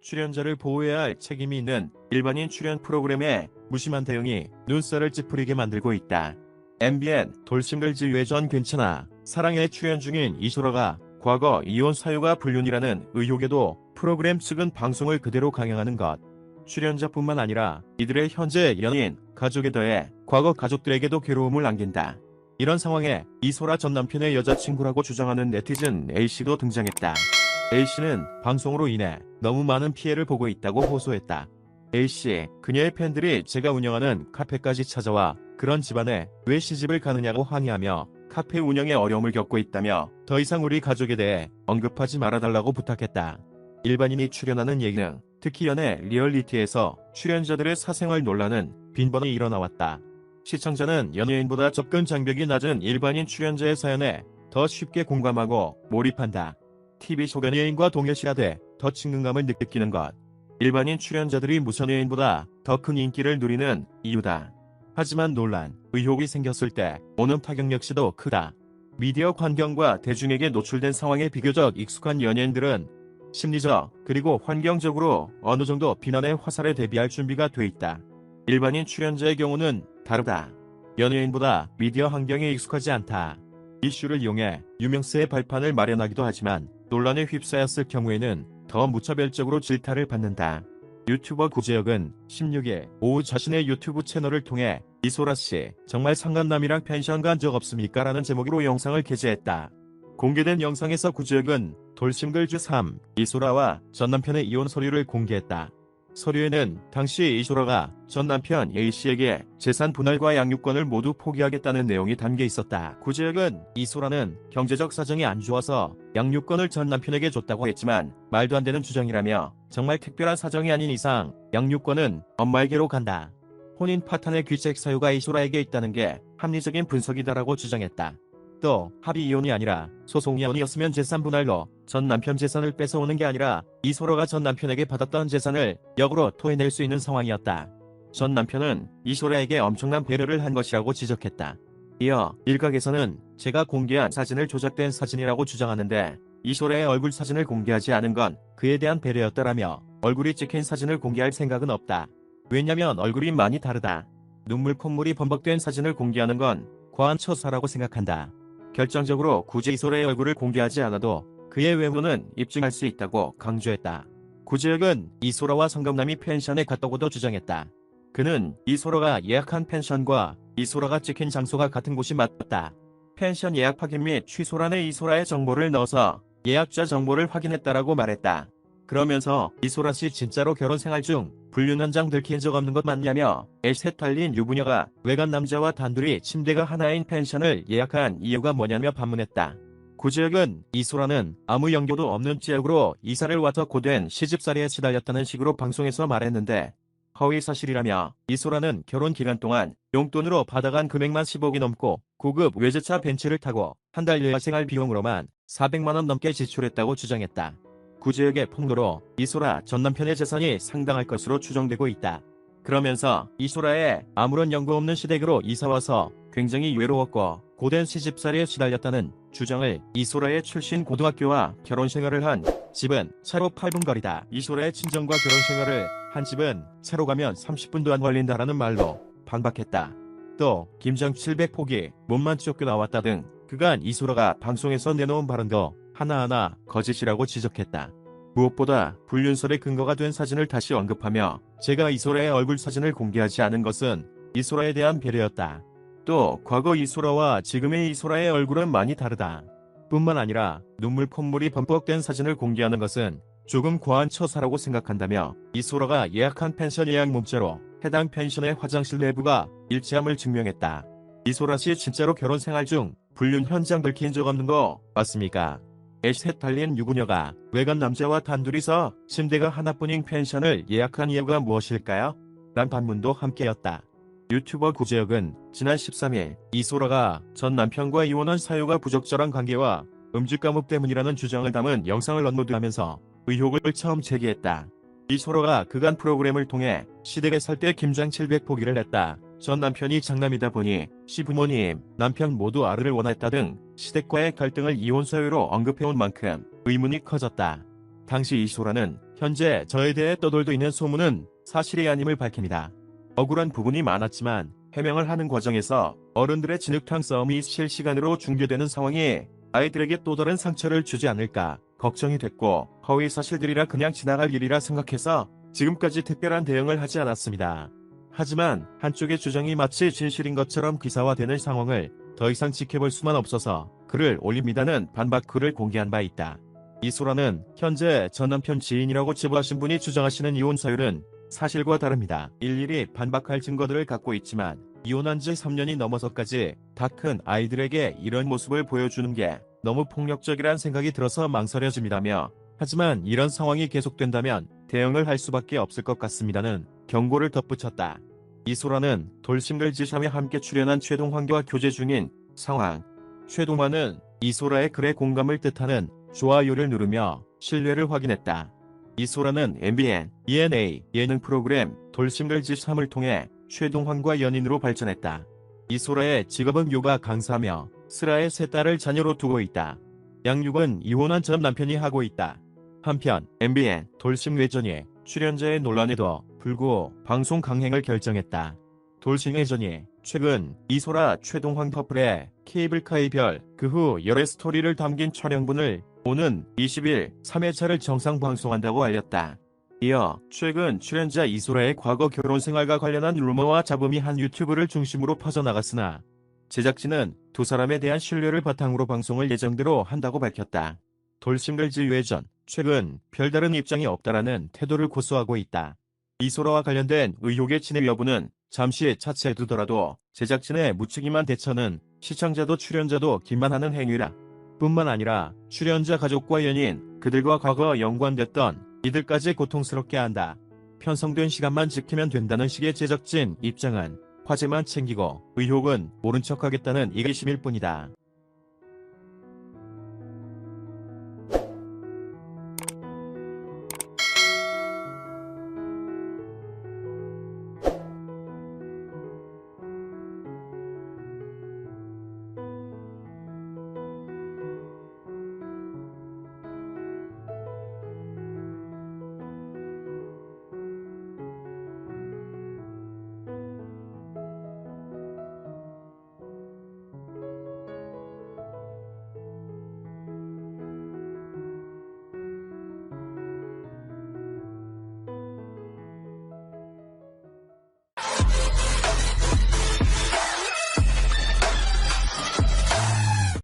출연자를 보호해야 할 책임이 있는 일반인 출연 프로그램에 무심한 대응이 눈살을 찌푸리게 만들고 있다. MBN 돌싱글즈 외전 괜찮아 사랑에 출연 중인 이소라가 과거 이혼 사유가 불륜이라는 의혹에도 프로그램 측은 방송을 그대로 강행하는 것. 출연자뿐만 아니라 이들의 현재 연인, 가족에 더해 과거 가족들에게도 괴로움을 안긴다. 이런 상황에 이소라 전 남편의 여자친구라고 주장하는 네티즌 A씨도 등장했다. A씨는 방송으로 인해 너무 많은 피해를 보고 있다고 호소했다. A씨, 그녀의 팬들이 제가 운영하는 카페까지 찾아와 그런 집안에 왜 시집을 가느냐고 항의하며 카페 운영에 어려움을 겪고 있다며 더 이상 우리 가족에 대해 언급하지 말아달라고 부탁했다. 일반인이 출연하는 예능, 특히 연애 리얼리티에서 출연자들의 사생활 논란은 빈번히 일어나왔다. 시청자는 연예인보다 접근 장벽이 낮은 일반인 출연자의 사연에 더 쉽게 공감하고 몰입한다. TV 속 연예인과 동일시하되 더 친근감을 느끼는 것. 일반인 출연자들이 무선연예인보다 더 큰 인기를 누리는 이유다. 하지만 논란, 의혹이 생겼을 때 오는 타격 역시도 크다. 미디어 환경과 대중에게 노출된 상황에 비교적 익숙한 연예인들은 심리적 그리고 환경적으로 어느 정도 비난의 화살에 대비할 준비가 돼 있다. 일반인 출연자의 경우는 다르다. 연예인보다 미디어 환경에 익숙하지 않다. 이슈를 이용해 유명세의 발판을 마련하기도 하지만 논란에 휩싸였을 경우에는 더 무차별적으로 질타를 받는다. 유튜버 구제혁은 16일 오후 자신의 유튜브 채널을 통해 이소라씨 정말 상간남이랑 펜션 간 적 없습니까? 라는 제목으로 영상을 게재했다. 공개된 영상에서 구제혁은 돌싱글즈 3 이소라와 전 남편의 이혼 서류를 공개했다. 서류에는 당시 이소라가 전 남편 A씨에게 재산 분할과 양육권을 모두 포기하겠다는 내용이 담겨 있었다. 구제혁은 이소라는 경제적 사정이 안 좋아서 양육권을 전 남편에게 줬다고 했지만 말도 안 되는 주장이라며 정말 특별한 사정이 아닌 이상 양육권은 엄마에게로 간다. 혼인 파탄의 귀책 사유가 이소라에게 있다는 게 합리적인 분석이다라고 주장했다. 또 합의 이혼이 아니라 소송 이혼이었으면 재산 분할로 전 남편 재산을 뺏어오는 게 아니라 이소라가 전 남편에게 받았던 재산을 역으로 토해낼 수 있는 상황이었다. 전 남편은 이소라에게 엄청난 배려를 한 것이라고 지적했다. 이어 일각에서는 제가 공개한 사진을 조작된 사진이라고 주장하는데 이소라의 얼굴 사진을 공개하지 않은 건 그에 대한 배려였다라며 얼굴이 찍힌 사진을 공개할 생각은 없다. 왜냐면 얼굴이 많이 다르다. 눈물 콧물이 범벅된 사진을 공개하는 건 과한 처사라고 생각한다. 결정적으로 굳이 이소라의 얼굴을 공개하지 않아도 그의 외모는 입증할 수 있다고 강조했다. 구제혁은 이소라와 성감남이 펜션에 갔다고도 주장했다. 그는 이소라가 예약한 펜션과 이소라가 찍힌 장소가 같은 곳이 맞다. 펜션 예약 확인 및 취소란에 이소라의 정보를 넣어서 예약자 정보를 확인했다라고 말했다. 그러면서 이소라 씨 진짜로 결혼 생활 중 불륜 현장 들킨 적 없는 것 맞냐며 셋 달린 유부녀가 외간 남자와 단둘이 침대가 하나인 펜션을 예약한 이유가 뭐냐며 반문했다. 구제혁은 이소라는 아무 연고도 없는 지역으로 이사를 와서 고된 시집살이에 시달렸다는 식으로 방송에서 말했는데 허위 사실이라며 이소라는 결혼 기간 동안 용돈으로 받아간 금액만 10억이 넘고 고급 외제차 벤츠를 타고 한 달 여가생활 비용으로만 400만 원 넘게 지출했다고 주장했다. 구제혁의 폭로로 이소라 전 남편의 재산이 상당할 것으로 추정되고 있다. 그러면서 이소라의 아무런 연고 없는 시댁으로 이사와서 굉장히 외로웠고 고된 시집살이에 시달렸다는 주장을 이소라의 출신 고등학교와 결혼생활을 한 집은 차로 8분 거리다. 이소라의 친정과 결혼생활을 한 집은 차로 가면 30분도 안 걸린다라는 말로 반박했다. 또 김장 700포기 몸만 쫓겨 나왔다 등 그간 이소라가 방송에서 내놓은 발언도 하나하나 거짓이라고 지적했다. 무엇보다 불륜설의 근거가 된 사진을 다시 언급하며 제가 이소라의 얼굴 사진을 공개하지 않은 것은 이소라에 대한 배려였다. 또 과거 이소라와 지금의 이소라의 얼굴은 많이 다르다. 뿐만 아니라 눈물 콧물이 범벅된 사진을 공개하는 것은 조금 과한 처사라고 생각한다며 이소라가 예약한 펜션 예약 문자로 해당 펜션의 화장실 내부가 일치함을 증명했다. 이소라 씨 진짜로 결혼 생활 중 불륜 현장 들킨 적 없는 거 맞습니까? 셋 달린 유부녀가 외간 남자와 단둘이서 침대가 하나뿐인 펜션을 예약한 이유가 무엇일까요? 란 반문도 함께였다. 유튜버 구제혁은 지난 13일 이소라가 전 남편과 이혼한 사유가 부적절한 관계와 음주 감업 때문이라는 주장을 담은 영상을 업로드하면서 의혹을 처음 제기했다. 이소라가 그간 프로그램을 통해 시댁에 살 때 김장 700포기를 했다. 전 남편이 장남이다 보니 시부모님, 남편 모두 아들을 원했다 등 시댁과의 갈등을 이혼 사유로 언급해온 만큼 의문이 커졌다. 당시 이소라는 현재 저에 대해 떠돌고 있는 소문은 사실이 아님을 밝힙니다. 억울한 부분이 많았지만 해명을 하는 과정에서 어른들의 진흙탕 싸움이 실시간으로 중계되는 상황이 아이들에게 또 다른 상처를 주지 않을까 걱정이 됐고 허위 사실들이라 그냥 지나갈 일이라 생각해서 지금까지 특별한 대응을 하지 않았습니다. 하지만 한쪽의 주장이 마치 진실인 것처럼 기사화되는 상황을 더 이상 지켜볼 수만 없어서 글을 올립니다는 반박 글을 공개한 바 있다. 이소라는 현재 전 남편 지인이라고 제보하신 분이 주장하시는 이혼 사유는 사실과 다릅니다. 일일이 반박할 증거들을 갖고 있지만 이혼한 지 3년이 넘어서까지 다 큰 아이들에게 이런 모습을 보여주는 게 너무 폭력적이란 생각이 들어서 망설여집니다며 하지만 이런 상황이 계속된다면 대응을 할 수밖에 없을 것 같습니다는 경고를 덧붙였다. 이소라는 돌싱글즈샵에 함께 출연한 최동환과 교제 중인 상황. 최동환은 이소라의 글에 공감을 뜻하는 좋아요를 누르며 신뢰를 확인했다. 이소라는 MBN, ENA 예능 프로그램 돌싱글즈샵을 통해 최동환과 연인으로 발전했다. 이소라의 직업은 요가 강사며 슬아의 세 딸을 자녀로 두고 있다. 양육은 이혼한 전 남편이 하고 있다. 한편 MBN 돌싱외전이 출연자의 논란에도 불구 방송 강행을 결정했다. 돌싱외전이 최근 이소라 최동환 커플의 케이블카 이별 그 후 열애 스토리를 담긴 촬영분을 오는 20일 3회차를 정상 방송한다고 알렸다. 이어 최근 출연자 이소라의 과거 결혼 생활과 관련한 루머와 잡음이 한 유튜브를 중심으로 퍼져나갔으나 제작진은 두 사람에 대한 신뢰를 바탕으로 방송을 예정대로 한다고 밝혔다. 돌싱글즈 외전 최근 별다른 입장이 없다라는 태도를 고수하고 있다. 이소라와 관련된 의혹의 진위 여부는 잠시 차치해두더라도 제작진의 무책임한 대처는 시청자도 출연자도 기만하는 행위라. 뿐만 아니라 출연자 가족과 연인, 그들과 과거 연관됐던 이들까지 고통스럽게 한다. 편성된 시간만 지키면 된다는 식의 제작진 입장은 화제만 챙기고 의혹은 모른 척하겠다는 이기심일 뿐이다.